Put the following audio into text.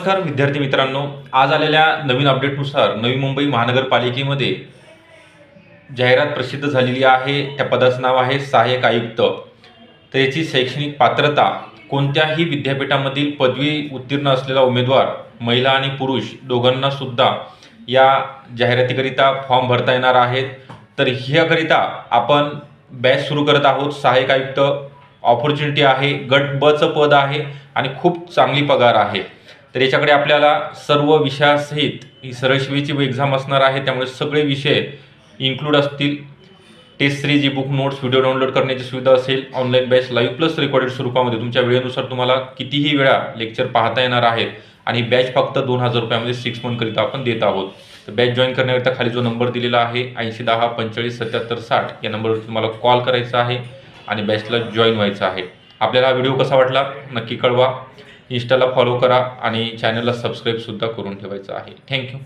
नमस्कार विद्यार्थी मित्रांनो, आज आलेल्या नवीन अपडेटनुसार नवी मुंबई महानगरपालिकेमध्ये जाहिरात प्रसिद्ध झालेली आहे। त्या पदाचं नाव आहे सहाय्यक आयुक्त। तर याची शैक्षणिक पात्रता कोणत्याही विद्यापीठामधील पदवी उत्तीर्ण असलेला उमेदवार महिला आणि पुरुष दोघांना सुद्धा या जाहिरातीकरिता फॉर्म भरता येणार आहेत। तर ह्याकरिता आपण बॅच सुरू करत आहोत। सहाय्यक आयुक्त ऑपॉर्च्युनिटी आहे, गट ब चं पद आहे आणि खूप चांगली पगार आहे। तर याच्याकडे आपल्याला सर्व विषयासहित ही सरळ सेवेची एक्झाम असणार आहे, त्यामुळे सगळे विषय इन्क्लूड असतील। Test series, e book, notes, video download करण्याची सुविधा असेल। Online batch live plus recorded स्वरूपामध्ये तुमच्या वेळेनुसार तुम्हाला कितीही वेळा लेक्चर पाहता येणार आहेत आणि बॅच फक्त 2000 रुपयामध्ये 6 मंथ करिता आपण देत आहोत। तर बॅच जॉईन करण्याकरिता खाली जो नंबर दिलेला आहे 8010 45 77 60 या नंबरवर तुम्हाला कॉल करायचा आहे आणि बॅचला जॉईन व्हायचं आहे। आपल्याला हा व्हिडिओ कसा वाटला नक्की कळवा। इंस्टाला फॉलो करा आणि चॅनलला सबस्क्राईब सुद्धा करून ठेवायचं आहे। थँक्यू।